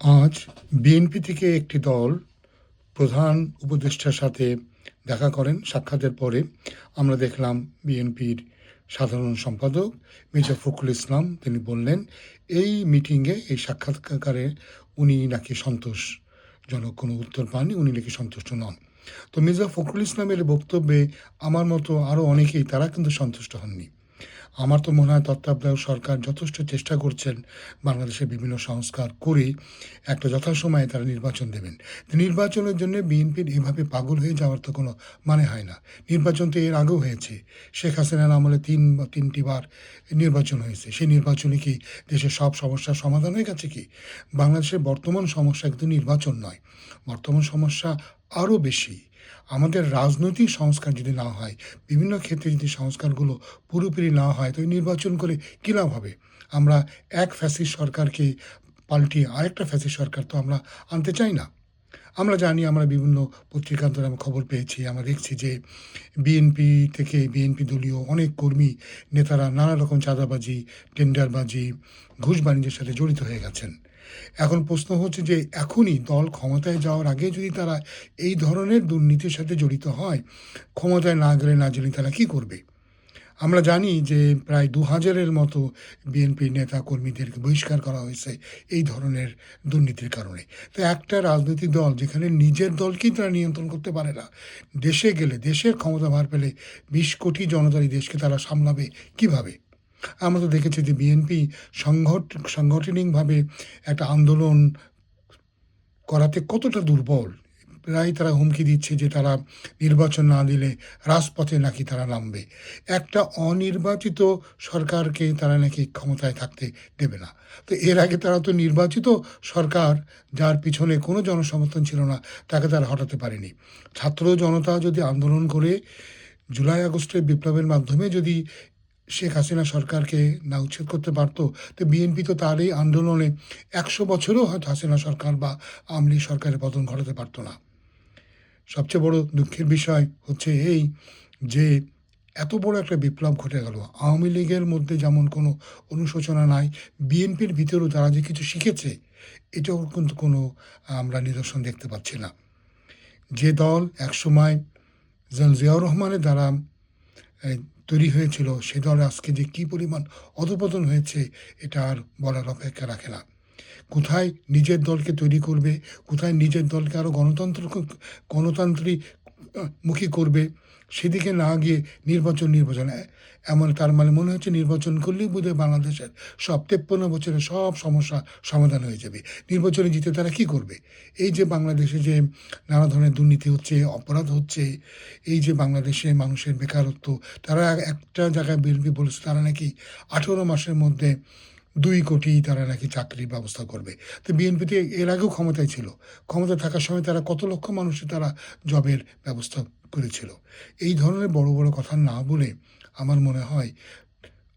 আজ বিএনপি থেকে একটি দল প্রধান উপদেষ্টার সাথে দেখা করেন। সাক্ষাতের পরে আমরা দেখলাম বিএনপির সাধারণ সম্পাদক মির্জা ফখরুল ইসলাম তিনি বললেন, এই মিটিংয়ে এই সাক্ষাৎকারে উনি নাকি সন্তোষজনক কোনো উত্তর পাননি, উনি নাকি সন্তুষ্ট নন। তো মির্জা ফখরুল ইসলামের বক্তব্যে আমার মতো আরও অনেকেই তারা কিন্তু সন্তুষ্ট হননি। আমার তো মনে হয় তত্ত্বাবধায়ক সরকার যথেষ্ট চেষ্টা করছেন বাংলাদেশের বিভিন্ন সংস্কার করে একটা যথাসময়ে তারা নির্বাচন দেবেন। তো নির্বাচনের জন্য বিএনপির এভাবে পাগল হয়ে যাওয়ার তো কোনো মানে হয় না। নির্বাচন তো এর আগেও হয়েছে। শেখ হাসিনার আমলে তিনটি বার নির্বাচন হয়েছে। সেই নির্বাচনে কি দেশের সব সমস্যার সমাধান হয়ে গেছে কি? বাংলাদেশের বর্তমান সমস্যা কিন্তু নির্বাচন নয়। বর্তমান সমস্যা আরও বেশি। আমাদের রাজনৈতিক সংস্কার যদি না হয়, বিভিন্ন ক্ষেত্রে যদি সংস্কারগুলো পুরোপুরি না হয়, তো নির্বাচন করে কী লাভ হবে? আমরা এক ফ্যাসিস্ট সরকারকে পাল্টিয়ে আরেকটা ফ্যাসিস্ট সরকার তো আমরা আনতে চাই না। আমরা জানি, আমরা বিভিন্ন পত্রিকান্তরে আমরা খবর পেয়েছি, আমরা দেখছি যে বিএনপি দলীয় অনেক কর্মী নেতারা নানা রকম চাঁদাবাজি, টেন্ডারবাজি, ঘুষ বাণিজ্যের সাথে জড়িত হয়ে গেছেন। এখন প্রশ্ন হচ্ছে যে এখনই দল ক্ষমতায় যাওয়ার আগে যদি তারা এই ধরনের দুর্নীতির সাথে জড়িত হয়, ক্ষমতায় না গেলে না জানি তারা কী করবে। আমরা জানি যে প্রায় ২,০০০-এর মতো বিএনপির নেতা কর্মীদেরকে বহিষ্কার করা হয়েছে এই ধরনের দুর্নীতির কারণে। তো একটা রাজনৈতিক দল যেখানে নিজের দলকেই তারা নিয়ন্ত্রণ করতে পারে না, দেশে গেলে, দেশের ক্ষমতা ভার পেলে ২০ কোটি জনতার এই দেশকে তারা সামলাবে কিভাবে? আমরা তো দেখেছি যে বিএনপি সাংগঠনিকভাবে একটা আন্দোলন করাতে কতটা দুর্বল। প্রায় তারা হুমকি দিচ্ছে যে তারা নির্বাচন না দিলে রাজপথে নাকি তারা নামবে। একটা অনির্বাচিত সরকারকে তারা নাকি ক্ষমতায় থাকতে দেবে না। তো এর আগে তারা তো নির্বাচিত সরকার, যার পিছনে কোনো জনসমর্থন ছিল না, তাকে তারা হটাতে পারেনি। ছাত্র জনতা যদি আন্দোলন করে জুলাই আগস্টের বিপ্লবের মাধ্যমে যদি শেখ হাসিনা সরকারকে না উচ্ছেদ করতে পারত, তো বিএনপি তো তার এই আন্দোলনে ১০০ বছরেও হয়তো হাসিনা সরকার বা আওয়ামী লীগ সরকারের পতন ঘটাতে পারত না। সবচেয়ে বড় দুঃখের বিষয় হচ্ছে এই যে এত বড় একটা বিপ্লব ঘটে গেল। আওয়ামী লীগের মধ্যে যেমন কোনো অনুশোচনা নাই, বিএনপির ভিতরেও তারা যে কিছু শিখেছে, এটাও কিন্তু কোনো আমরা নিদর্শন দেখতে পাচ্ছি না। যে দল একসময় জিয়াউর রহমানের দ্বারা এই তৈরি হয়েছিল, সে দলে আজকে যে কী পরিমাণ অধঃপতন হয়েছে, এটা আর বলার অপেক্ষা রাখে না। কোথায় নিজের দলকে তৈরি করবে, কোথায় নিজের দলকে আরও গণতান্ত্রিক মুখী করবে, সেদিকে না গিয়ে নির্বাচন এমন তার মানে মনে হচ্ছে নির্বাচন করলেই বোধহয় বাংলাদেশের সব ৫৩ বছরের সব সমস্যা সমাধান হয়ে যাবে। নির্বাচনে জিতে তারা কী করবে? এই যে বাংলাদেশে যে নানা ধরনের দুর্নীতি হচ্ছে, অপরাধ হচ্ছে, এই যে বাংলাদেশে মানুষের বেকারত্ব, তারা একটা জায়গায় বিএনপি বলেছে তারা নাকি ১৮ মাসের মধ্যে ২ কোটি তারা নাকি চাকরির ব্যবস্থা করবে। তো বিএনপি তো এর আগেও ক্ষমতায় ছিল। ক্ষমতায় থাকার সময় তারা কত লক্ষ মানুষের তারা জবের ব্যবস্থা করেছিল। এই ধরনের বড়, বড় কথা না বলে আমার মনে হয়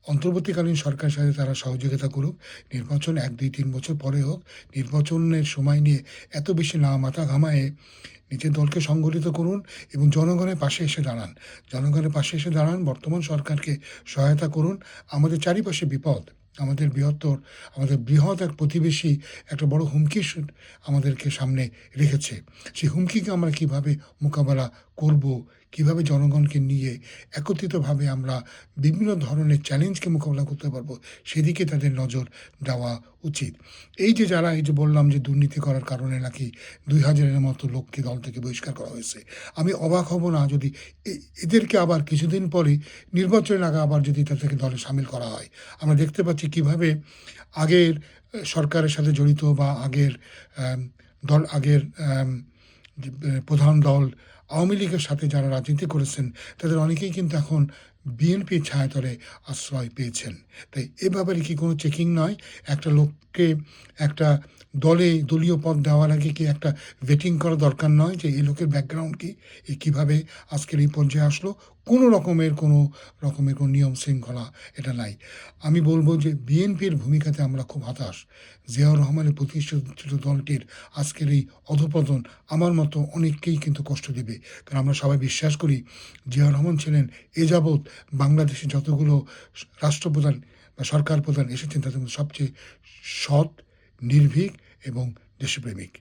অন্তর্বর্তীকালীন সরকারের সাথে তারা সহযোগিতা করুক। নির্বাচন ১, ২, ৩ বছর পরে হোক। নির্বাচনের সময় নিয়ে এত বেশি না মাথা ঘামায়ে নিজের দলকে সংগঠিত করুন এবং জনগণের পাশে এসে দাঁড়ান। জনগণের পাশে এসে দাঁড়ান, বর্তমান সরকারকে সহায়তা করুন। আমাদের চারিপাশে বিপদ। আমাদের বৃহৎ এক প্রতিবেশী একটা বড় হুমকি আমাদেরকে সামনে রেখেছে। সেই হুমকিকে আমরা কীভাবে মোকাবেলা করব, কীভাবে জনগণকে নিয়ে একত্রিতভাবে আমরা বিভিন্ন ধরনের চ্যালেঞ্জকে মোকাবেলা করতে পারবো, সেদিকে তাদের নজর দেওয়া উচিত। এই যে যারা, এই যে বললাম যে দুর্নীতি করার কারণে নাকি ২,০০০-এর মতো লোককে দল থেকে বহিষ্কার করা হয়েছে। আমি অবাক হব না যদি এদেরকে আবার কিছুদিন পরে নির্বাচনের আগে আবার যদি তাদেরকে দলে শামিল করা হয়। আমরা দেখতে পাচ্ছি কীভাবে আগের সরকারের সাথে জড়িত বা আম আগের যে প্রধান দল আওয়ামী লীগের সাথে যারা রাজনীতি করেছেন, তাদের অনেকেই কিন্তু এখন বিএনপির ছায়াতলে আশ্রয় পেয়েছেন। তাই এ ব্যাপারে কি কোনো চেকিং নয়? একটা লোককে একটা দলীয় পদ দেওয়ার আগে কি একটা ভেটিং করা দরকার নয় যে এই লোকের ব্যাকগ্রাউন্ড কী? এ কীভাবে আজকের এই পর্যায়ে আসলো? কোনো রকমের কোনো নিয়ম শৃঙ্খলা এটা নাই। আমি বলব যে বিএনপির ভূমিকাতে আমরা খুব হতাশ। জিয়াউর রহমানের প্রতিষ্ঠিত দলটির আজকের এই অধঃপতন আমার মতো অনেককেই কিন্তু কষ্ট দেবে। কারণ আমরা সবাই বিশ্বাস করি জিয়াউর রহমান ছিলেন এ যাবৎ বাংলাদেশে যতগুলো রাষ্ট্রপ্রধান বা সরকার প্রধান এসেছেন তাদের মধ্যে সবচেয়ে সৎ, নির্ভীক এবং দেশপ্রেমিক।